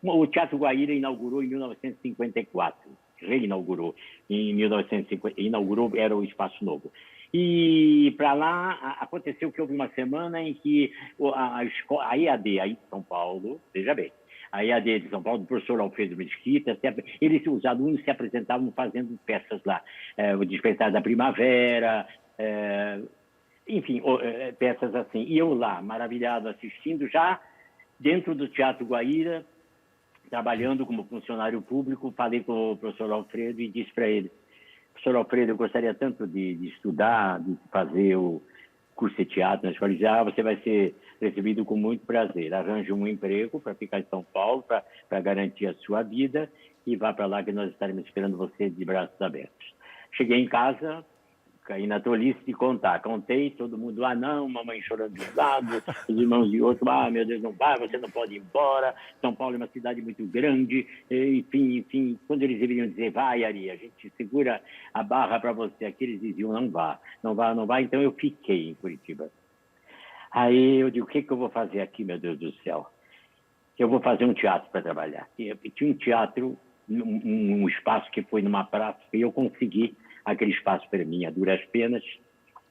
O Teatro Guaíra inaugurou em 1954. Reinaugurou em 1950. Inaugurou, era o Espaço Novo. E para lá aconteceu que houve uma semana em que a EAD aí de São Paulo, veja bem, a EAD de São Paulo, do professor Alfredo Mesquita, os alunos se apresentavam fazendo peças lá, o Despertar da Primavera, enfim, peças assim. E eu lá, maravilhado, assistindo, já dentro do Teatro Guaíra, trabalhando como funcionário público, falei com o professor Alfredo e disse para ele, professor Alfredo, eu gostaria tanto de estudar, de fazer o curso de teatro na escola. Você vai ser recebido com muito prazer. Arranje um emprego para ficar em São Paulo, para garantir a sua vida, e vá para lá que nós estaremos esperando você de braços abertos. Cheguei em casa, caí na tolice de contar. Contei, todo mundo, não, mamãe chorando de um lado, os irmãos de outro, meu Deus, não vai, você não pode ir embora, São Paulo é uma cidade muito grande, enfim, quando eles deveriam dizer, vai, Ari, a gente segura a barra para você, aqui eles diziam, não vá, então eu fiquei em Curitiba. Aí eu digo, o que eu vou fazer aqui, meu Deus do céu? eu vou fazer um teatro para trabalhar. E tinha um teatro, um espaço que foi numa praça, e eu consegui aquele espaço para mim, a duras penas,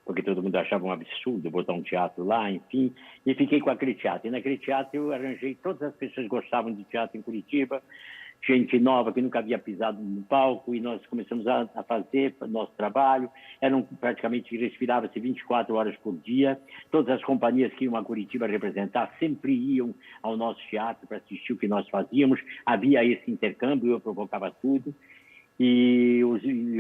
porque todo mundo achava um absurdo botar um teatro lá, enfim, e fiquei com aquele teatro. E naquele teatro eu arranjei, todas as pessoas que gostavam de teatro em Curitiba, gente nova que nunca havia pisado no palco, e nós começamos a fazer nosso trabalho. Praticamente respirava-se 24 horas por dia. Todas as companhias que iam a Curitiba representar sempre iam ao nosso teatro para assistir o que nós fazíamos. Havia esse intercâmbio, eu provocava tudo. E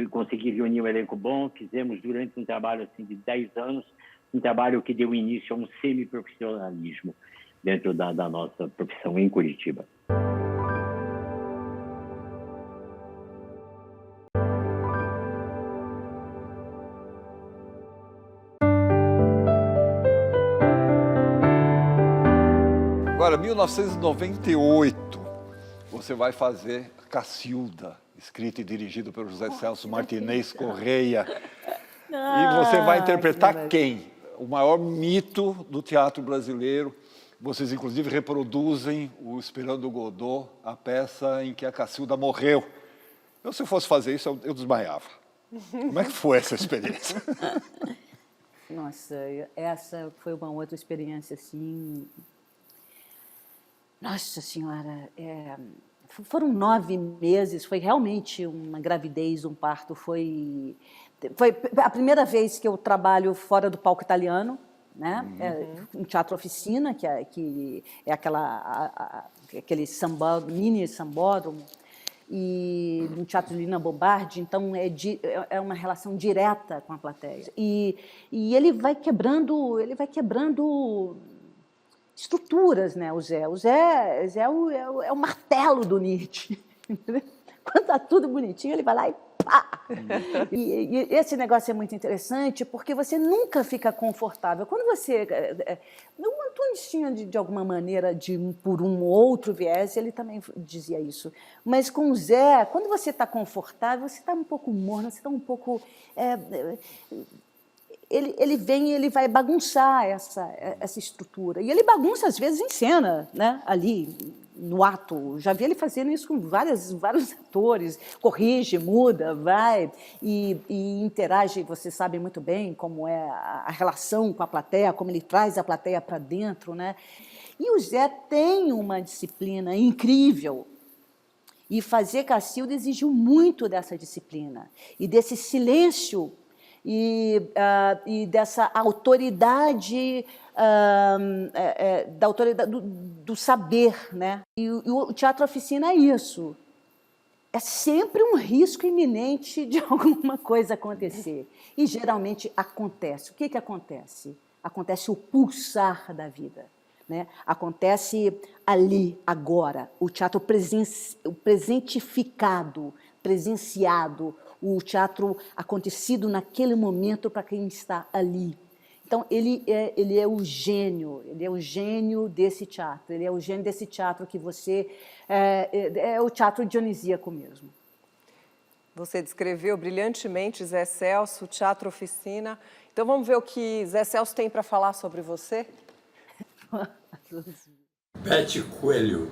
consegui reunir um elenco bom. Fizemos durante um trabalho assim, de 10 anos, um trabalho que deu início a um semi-profissionalismo dentro da nossa profissão em Curitiba. Agora, 1998, você vai fazer Cacilda, escrito e dirigido pelo José Celso Martinez Correia. E você vai interpretar quem? O maior mito do teatro brasileiro. Vocês, inclusive, reproduzem o Esperando Godot, a peça em que a Cacilda morreu. Se eu fosse fazer isso, eu desmaiava. Como é que foi essa experiência? Nossa, essa foi uma outra experiência, assim... Nossa Senhora, foram 9 meses, foi realmente uma gravidez, um parto. Foi a primeira vez que eu trabalho fora do palco italiano, né? Um teatro oficina, que é aquele mini sambódromo, e um teatro de Lina Bobardi, então é uma relação direta com a plateia. E ele vai quebrando estruturas, né? O Zé é o martelo do Nietzsche. Quando está tudo bonitinho, ele vai lá e pá! E esse negócio é muito interessante, porque você nunca fica confortável. Quando você... O Antunes tinha, de alguma maneira, por um ou outro viés, ele também dizia isso. Mas com o Zé, quando você está confortável, você está um pouco morno, você está um pouco... Ele vem e ele vai bagunçar essa estrutura. E ele bagunça, às vezes, em cena, né? Ali, no ato. Já vi ele fazendo isso com vários atores. Corrige, muda, vai e interage. Vocês sabem muito bem como é a relação com a plateia, como ele traz a plateia para dentro, né? E o Zé tem uma disciplina incrível. E fazer Cacilda exigiu muito dessa disciplina e desse silêncio e dessa autoridade, da autoridade do saber, né? E o teatro oficina é isso. É sempre um risco iminente de alguma coisa acontecer. E geralmente acontece. O que acontece? Acontece o pulsar da vida, né? Acontece ali, agora, o teatro presentificado, presenciado, o teatro acontecido naquele momento para quem está ali. Então, ele é o gênio desse teatro, ele é o gênio desse teatro que você... É o teatro dionisíaco mesmo. Você descreveu brilhantemente Zé Celso, Teatro Oficina. Então, vamos ver o que Zé Celso tem para falar sobre você? Bete Coelho,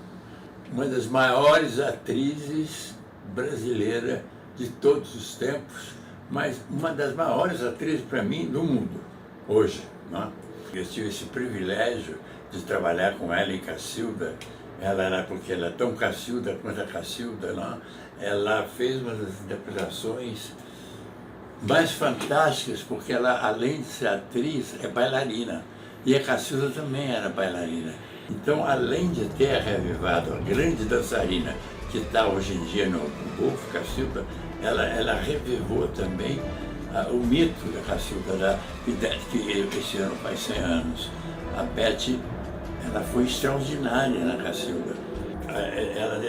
uma das maiores atrizes brasileiras de todos os tempos, mas uma das maiores atrizes para mim do mundo, hoje. Né? Eu tive esse privilégio de trabalhar com ela em Cacilda. Porque ela é tão Cacilda quanto a Cacilda. Né? Ela fez uma das interpretações mais fantásticas, porque ela, além de ser atriz, é bailarina. E a Cacilda também era bailarina. Então, além de ter revivado a grande dançarina que está hoje em dia no Golfo, Cacilda, ela revivou também o mito da Cacilda, que esse ano faz 100 anos. A Bete, ela foi extraordinária na Cacilda. Ela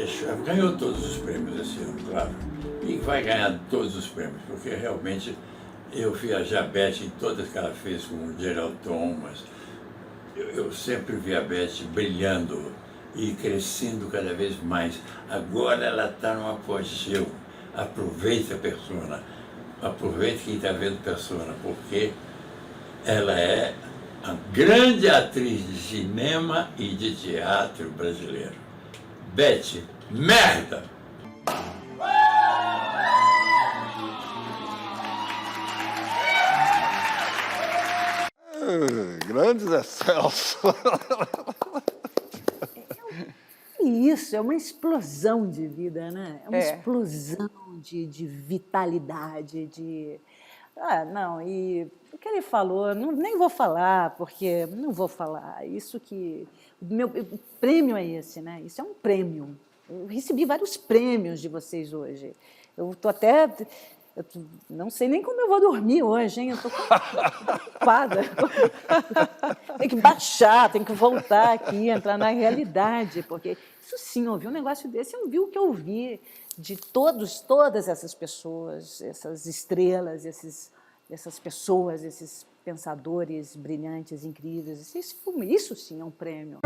ganhou todos os prêmios esse ano, claro. E vai ganhar todos os prêmios, porque realmente eu viajei a Bete em todas que ela fez com o Gerald Thomas. Eu sempre vi a Bete brilhando e crescendo cada vez mais. Agora ela está num apogeu. Aproveita a persona, aproveita quem está vendo persona, porque ela é uma grande atriz de cinema e de teatro brasileiro. Beth, merda! Grandes excelsos. Isso, é uma explosão de vida, né? É uma É. explosão de vitalidade, de... Ah, não, e o que ele falou, nem vou falar, porque não vou falar. Isso que... o prêmio é esse, né? Isso é um prêmio. Eu recebi vários prêmios de vocês hoje. Eu estou até... não sei nem como eu vou dormir hoje, hein? Eu estou preocupada. Tem que baixar, tem que voltar aqui, entrar na realidade, porque isso sim, ouvir um negócio desse, eu vi o que eu vi de todas essas pessoas, essas estrelas, essas pessoas, esses pensadores brilhantes, incríveis. Isso sim é um prêmio.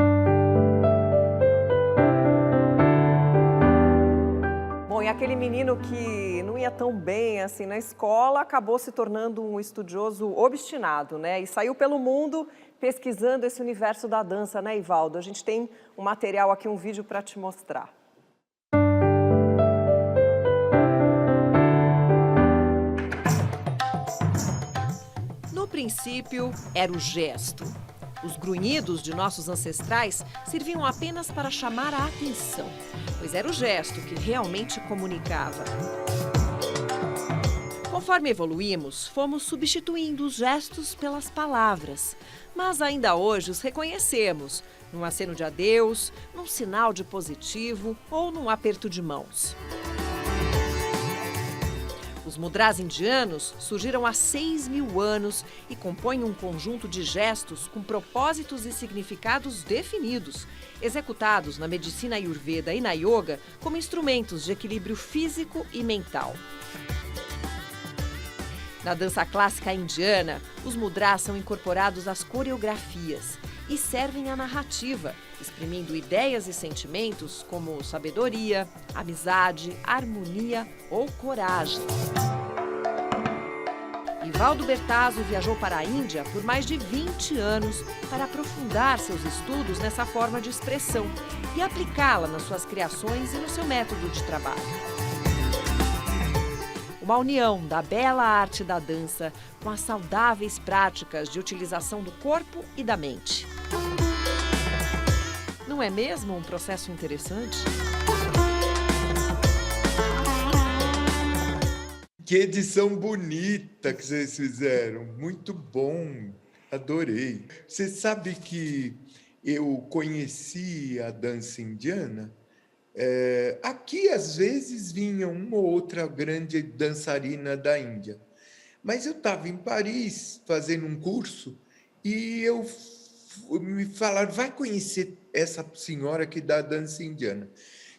Bom, e aquele menino que não ia tão bem assim na escola acabou se tornando um estudioso obstinado, né? E saiu pelo mundo pesquisando esse universo da dança, né, Ivaldo? A gente tem um material aqui, um vídeo para te mostrar. No princípio, era o gesto. Os grunhidos de nossos ancestrais serviam apenas para chamar a atenção, pois era o gesto que realmente comunicava. Conforme evoluímos, fomos substituindo os gestos pelas palavras, mas ainda hoje os reconhecemos, num aceno de adeus, num sinal de positivo ou num aperto de mãos. Os mudras indianos surgiram há 6.000 anos e compõem um conjunto de gestos com propósitos e significados definidos, executados na medicina ayurveda e na yoga como instrumentos de equilíbrio físico e mental. Na dança clássica indiana, os mudras são incorporados às coreografias e servem à narrativa, exprimindo ideias e sentimentos como sabedoria, amizade, harmonia ou coragem. Ivaldo Bertazzo viajou para a Índia por mais de 20 anos para aprofundar seus estudos nessa forma de expressão e aplicá-la nas suas criações e no seu método de trabalho. Uma união da bela arte da dança com as saudáveis práticas de utilização do corpo e da mente. Não é mesmo um processo interessante? Que edição bonita que vocês fizeram, muito bom, adorei. Você sabe que eu conheci a dança indiana? Aqui, às vezes, vinha uma ou outra grande dançarina da Índia. Mas eu estava em Paris fazendo um curso e me falaram, vai conhecer essa senhora que dá dança indiana.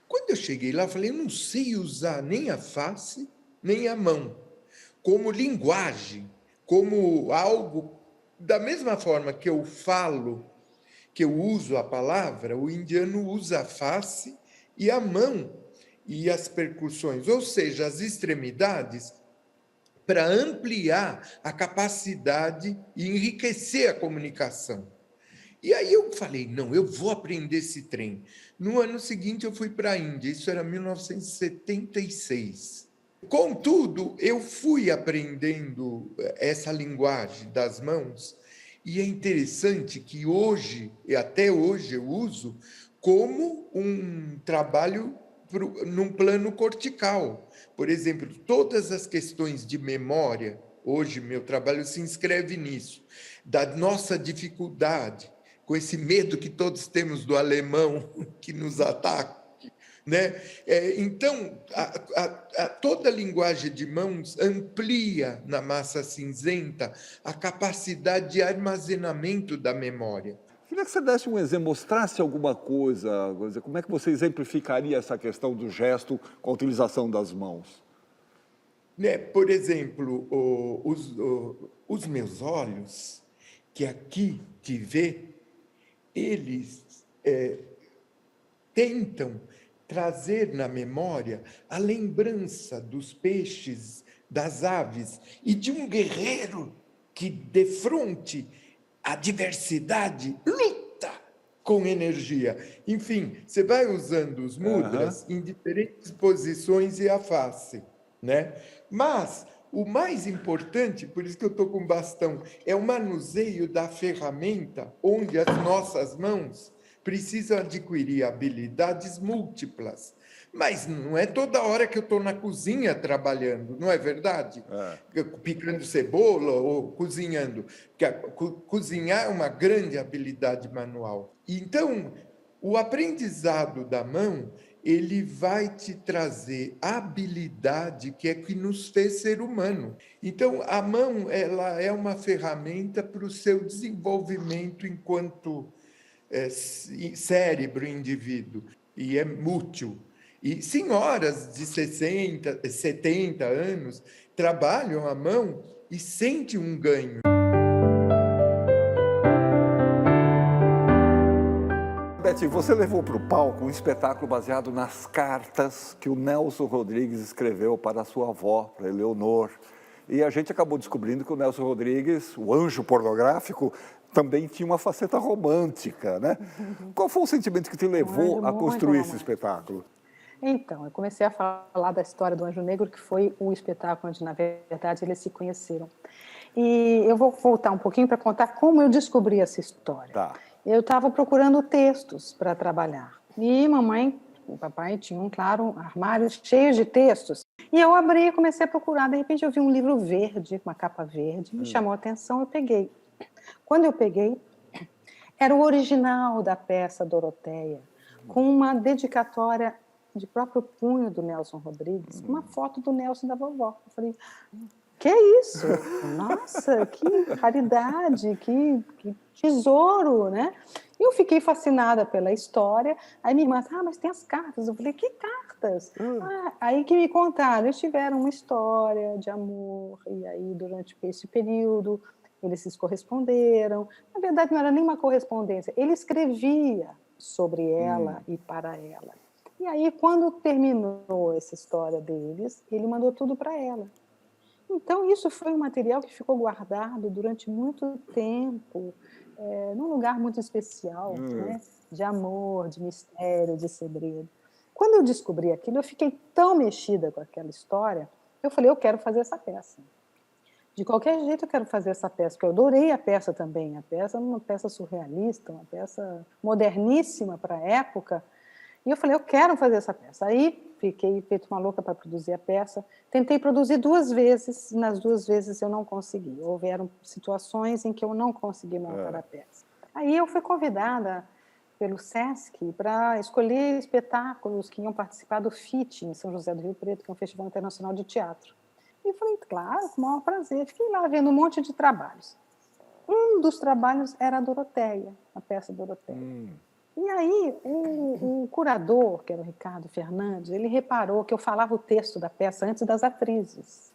Quando eu cheguei lá, eu falei, eu não sei usar nem a face, nem a mão, como linguagem, como algo, da mesma forma que eu falo, que eu uso a palavra, o indiano usa a face e a mão e as percussões, ou seja, as extremidades, para ampliar a capacidade e enriquecer a comunicação. E aí eu falei, não, eu vou aprender esse trem. No ano seguinte eu fui para a Índia, isso era 1976. Contudo, eu fui aprendendo essa linguagem das mãos e é interessante que hoje, e até hoje eu uso, como um trabalho num plano cortical. Por exemplo, todas as questões de memória, hoje meu trabalho se inscreve nisso, da nossa dificuldade, com esse medo que todos temos do alemão que nos ataca, né? Então, toda a linguagem de mãos amplia na massa cinzenta a capacidade de armazenamento da memória. Queria que você desse um exemplo, mostrasse alguma coisa, como é que você exemplificaria essa questão do gesto com a utilização das mãos? Por exemplo, os meus olhos, que aqui te vê, eles tentam trazer na memória a lembrança dos peixes, das aves e de um guerreiro que, de frente, a diversidade luta com energia. Enfim, você vai usando os mudras em diferentes posições e a face, né? Mas o mais importante, por isso que eu estou com bastão, é o manuseio da ferramenta, onde as nossas mãos precisam adquirir habilidades múltiplas. Mas não é toda hora que eu estou na cozinha trabalhando, não é verdade? Picando cebola ou cozinhando. Porque cozinhar é uma grande habilidade manual. Então, o aprendizado da mão, ele vai te trazer habilidade que é que nos fez ser humano. Então, a mão, ela é uma ferramenta para o seu desenvolvimento enquanto cérebro, indivíduo, e é útil. E senhoras de 60, 70 anos trabalham a mão e sentem um ganho. Beth, você levou para o palco um espetáculo baseado nas cartas que o Nelson Rodrigues escreveu para a sua avó, para Eleonor. E a gente acabou descobrindo que o Nelson Rodrigues, o anjo pornográfico, também tinha uma faceta romântica, né? Qual foi o sentimento que te levou a construir esse espetáculo? Então, eu comecei a falar da história do Anjo Negro, que foi o espetáculo onde, na verdade, eles se conheceram. E eu vou voltar um pouquinho para contar como eu descobri essa história. Tá. Eu estava procurando textos para trabalhar. E mamãe e papai tinham, claro, armários cheios de textos. E eu abri e comecei a procurar. De repente, eu vi um livro verde, uma capa verde, me chamou a atenção, eu peguei. Quando eu peguei, era o original da peça Doroteia, com uma dedicatória de próprio punho do Nelson Rodrigues, uma foto do Nelson e da vovó. Eu falei, que é isso? Nossa, que raridade, que tesouro, né? E eu fiquei fascinada pela história. Aí minha irmã, mas tem as cartas. Eu falei, que cartas? Aí que me contaram, eles tiveram uma história de amor, e aí durante esse período eles se corresponderam. Na verdade, não era nem uma correspondência, ele escrevia sobre ela e para ela. E aí, quando terminou essa história deles, ele mandou tudo para ela. Então, isso foi um material que ficou guardado durante muito tempo, num lugar muito especial, né? De amor, de mistério, de segredo. Quando eu descobri aquilo, eu fiquei tão mexida com aquela história, eu falei, eu quero fazer essa peça. De qualquer jeito eu quero fazer essa peça, porque eu adorei a peça também. A peça é uma peça surrealista, uma peça moderníssima para a época. E eu falei, eu quero fazer essa peça. Aí fiquei feito uma louca para produzir a peça. Tentei produzir 2 vezes, nas 2 vezes eu não consegui. Houveram situações em que eu não consegui montar a peça. Aí eu fui convidada pelo SESC para escolher espetáculos que iam participar do FIT, em São José do Rio Preto, que é um Festival Internacional de Teatro. E eu falei, claro, com o maior prazer. Fiquei lá vendo um monte de trabalhos. Um dos trabalhos era a Doroteia, a peça Doroteia. E aí, o curador, que era o Ricardo Fernandes, ele reparou que eu falava o texto da peça antes das atrizes.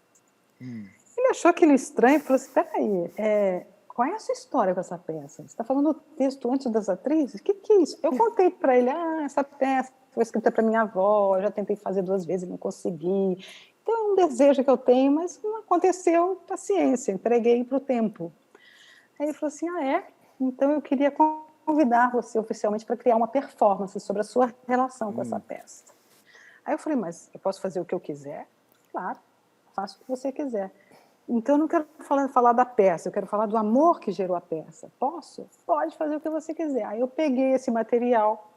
Ele achou aquilo estranho e falou assim, peraí, qual é a sua história com essa peça? Você está falando o texto antes das atrizes? O que é isso? Eu contei para ele, essa peça foi escrita para minha avó, eu já tentei fazer 2 vezes e não consegui. Então, é um desejo que eu tenho, mas não aconteceu, paciência, entreguei para o tempo. Aí ele falou assim, então eu queria convidar você oficialmente para criar uma performance sobre a sua relação com essa peça. Aí eu falei, mas eu posso fazer o que eu quiser? Claro, faça o que você quiser. Então eu não quero falar da peça, eu quero falar do amor que gerou a peça. Posso? Pode fazer o que você quiser. Aí eu peguei esse material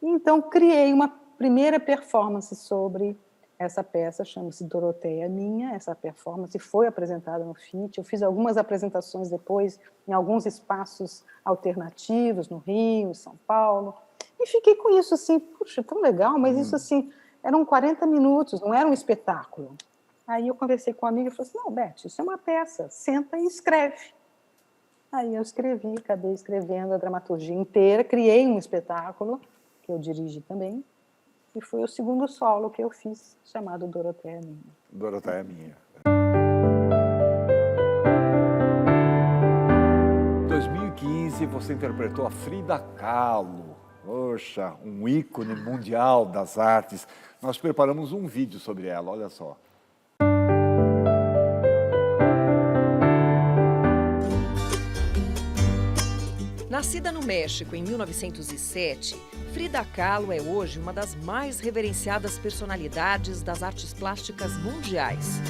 e então criei uma primeira performance sobre essa peça, chama-se Doroteia Minha. Essa performance foi apresentada no FIT. Eu fiz algumas apresentações depois em alguns espaços alternativos, no Rio, em São Paulo. E fiquei com isso assim, puxa, tão legal, mas isso assim, eram 40 minutos, não era um espetáculo. Aí eu conversei com uma amiga e falei assim, não, Beth, isso é uma peça, senta e escreve. Aí eu escrevi, acabei escrevendo a dramaturgia inteira, criei um espetáculo, que eu dirigi também, e foi o segundo solo que eu fiz, chamado Doroteia Minha. Doroteia Minha. Em 2015, você interpretou a Frida Kahlo. Poxa, um ícone mundial das artes. Nós preparamos um vídeo sobre ela, olha só. Nascida no México em 1907, Frida Kahlo é hoje uma das mais reverenciadas personalidades das artes plásticas mundiais.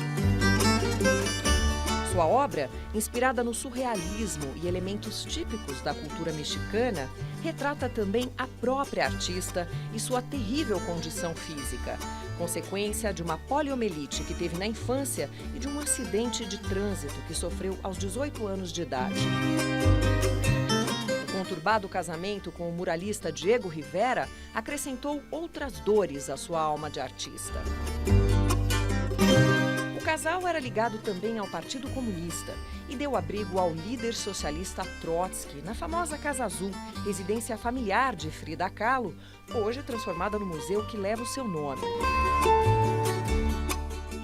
Sua obra, inspirada no surrealismo e elementos típicos da cultura mexicana, retrata também a própria artista e sua terrível condição física, consequência de uma poliomielite que teve na infância e de um acidente de trânsito que sofreu aos 18 anos de idade. O conturbado casamento com o muralista Diego Rivera acrescentou outras dores à sua alma de artista. O casal era ligado também ao Partido Comunista e deu abrigo ao líder socialista Trotsky na famosa Casa Azul, residência familiar de Frida Kahlo, hoje transformada no museu que leva o seu nome.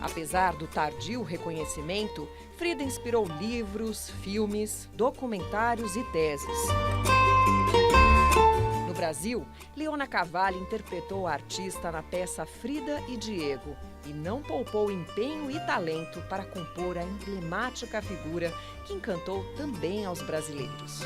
Apesar do tardio reconhecimento, Frida inspirou livros, filmes, documentários e teses. No Brasil, Leona Cavalli interpretou a artista na peça Frida e Diego e não poupou empenho e talento para compor a emblemática figura que encantou também aos brasileiros.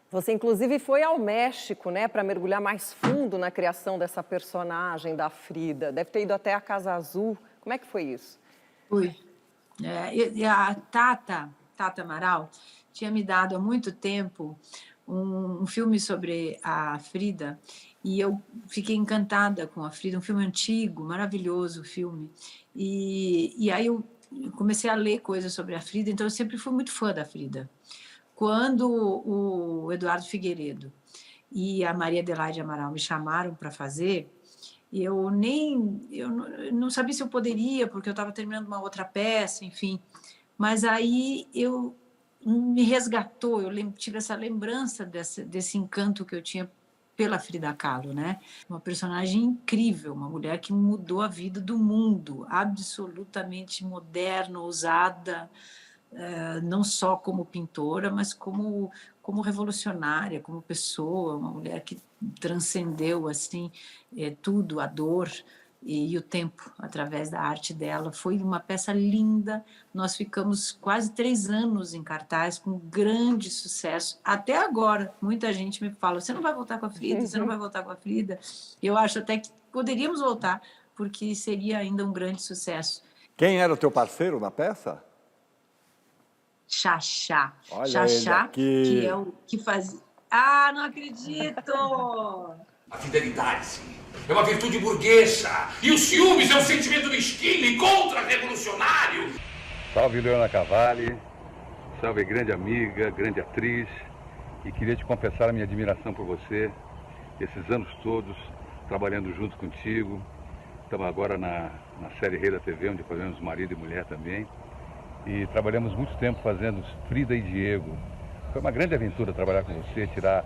Você, inclusive, foi ao México, né, para mergulhar mais fundo na criação dessa personagem da Frida. Deve ter ido até a Casa Azul. Como é que foi isso? Fui. E a Tata Amaral tinha me dado há muito tempo um filme sobre a Frida e eu fiquei encantada com a Frida, um filme antigo, maravilhoso o filme. E aí eu comecei a ler coisas sobre a Frida, então eu sempre fui muito fã da Frida. Quando o Eduardo Figueiredo e a Maria Adelaide Amaral me chamaram para fazer, eu não sabia se eu poderia, porque eu estava terminando uma outra peça, enfim. Mas aí me resgatou, eu tive essa lembrança desse encanto que eu tinha pela Frida Kahlo, né? Uma personagem incrível, uma mulher que mudou a vida do mundo, absolutamente moderna, ousada, não só como pintora, mas como revolucionária, como pessoa, uma mulher que transcendeu assim tudo, a dor e o tempo através da arte dela. Foi uma peça linda. Nós ficamos quase 3 anos em cartaz com grande sucesso. Até agora, muita gente me fala: você não vai voltar com a Frida? Você não vai voltar com a Frida? Eu acho até que poderíamos voltar, porque seria ainda um grande sucesso. Quem era o teu parceiro na peça? Xaxá. Olha Xaxá, ele que é o que faz... Ah, não acredito! A fidelidade é uma virtude burguesa e o ciúmes é um sentimento mesquinho e contra-revolucionário. Salve, Leona Cavalli. Salve, grande amiga, grande atriz. E queria te confessar a minha admiração por você, esses anos todos trabalhando junto contigo. Estamos agora na série Rei da TV, onde fazemos marido e mulher também. E trabalhamos muito tempo fazendo Frida e Diego. Foi uma grande aventura trabalhar com você, tirar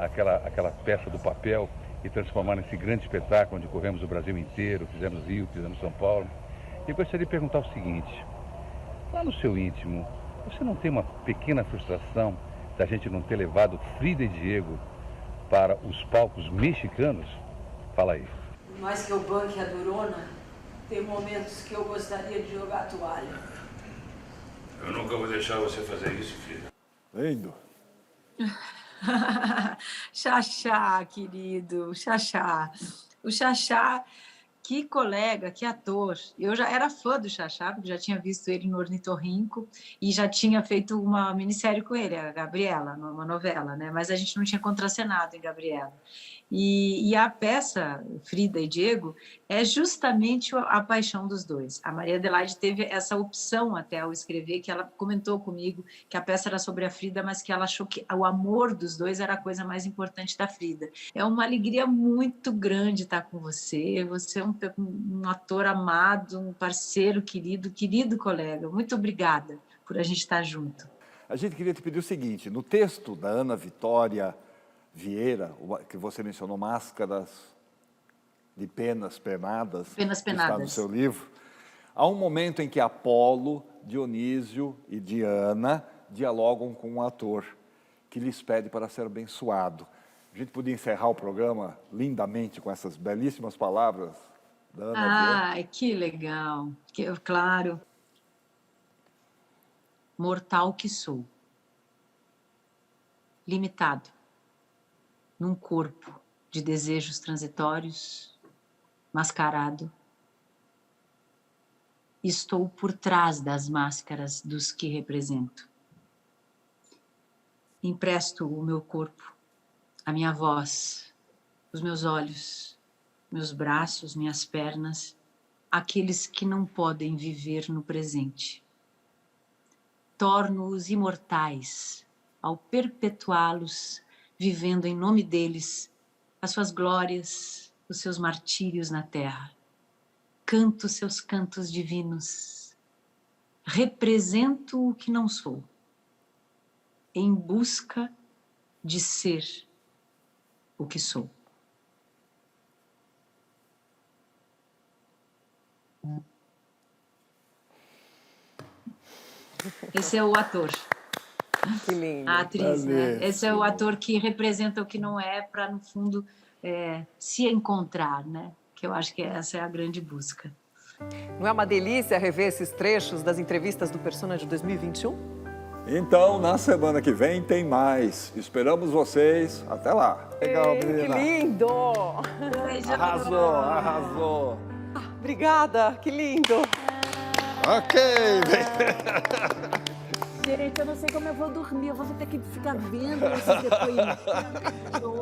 aquela peça do papel e transformar nesse grande espetáculo onde corremos o Brasil inteiro, fizemos Rio, fizemos São Paulo. E eu gostaria de perguntar o seguinte: lá no seu íntimo, você não tem uma pequena frustração da gente não ter levado Frida e Diego para os palcos mexicanos? Fala aí. Por mais que eu banque a durona, tem momentos que eu gostaria de jogar a toalha. Eu nunca vou deixar você fazer isso, filha. Lindo. Xaxá, querido, Xaxá. O Xaxá, que colega, que ator. Eu já era fã do Xaxá, porque já tinha visto ele no Ornitorrinco e já tinha feito uma minissérie com ele, a Gabriela, uma novela, né? Mas a gente não tinha contracenado em Gabriela. E a peça Frida e Diego é justamente a paixão dos dois. A Maria Adelaide teve essa opção até ao escrever, que ela comentou comigo que a peça era sobre a Frida, mas que ela achou que o amor dos dois era a coisa mais importante da Frida. É uma alegria muito grande estar com você. Você é um ator amado, um parceiro querido, querido colega. Muito obrigada por a gente estar junto. A gente queria te pedir o seguinte: no texto da Ana Vitória Vieira, que você mencionou, Máscaras de Penas Penadas, Penas que está no seu livro, há um momento em que Apolo, Dionísio e Diana dialogam com um ator que lhes pede para ser abençoado. A gente podia encerrar o programa lindamente com essas belíssimas palavras da Ana Vieira? Que legal, claro. mortal que sou, limitado, num corpo de desejos transitórios, mascarado. Estou por trás das máscaras dos que represento. Empresto o meu corpo, a minha voz, os meus olhos, meus braços, minhas pernas, àqueles que não podem viver no presente. Torno-os imortais ao perpetuá-los, vivendo em nome deles as suas glórias, os seus martírios na terra. Canto seus cantos divinos, represento o que não sou, em busca de ser o que sou. Esse é o ator. Que lindo. A atriz, né? Esse é o ator que representa o que não é, para, no fundo, se encontrar, né? Que eu acho que essa é a grande busca. Não é uma delícia rever esses trechos das entrevistas do Persona de 2021? Então, na semana que vem tem mais. Esperamos vocês. Até lá. Legal, menina. Que lindo! Arrasou, arrasou. Obrigada, que lindo. Ok. Gente, eu não sei como eu vou dormir. Eu vou ter que ficar vendo esses depoimentos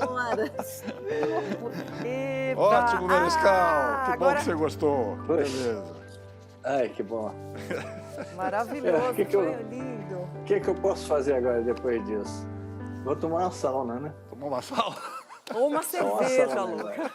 horas. Eita. Ótimo, Menescal. Que bom agora... que você gostou. Beleza. Ai, que bom. Maravilhoso, foi lindo. O que eu posso fazer agora depois disso? Vou tomar uma sauna, né? Tomar uma sauna? Ou uma cerveja, sauna, louca.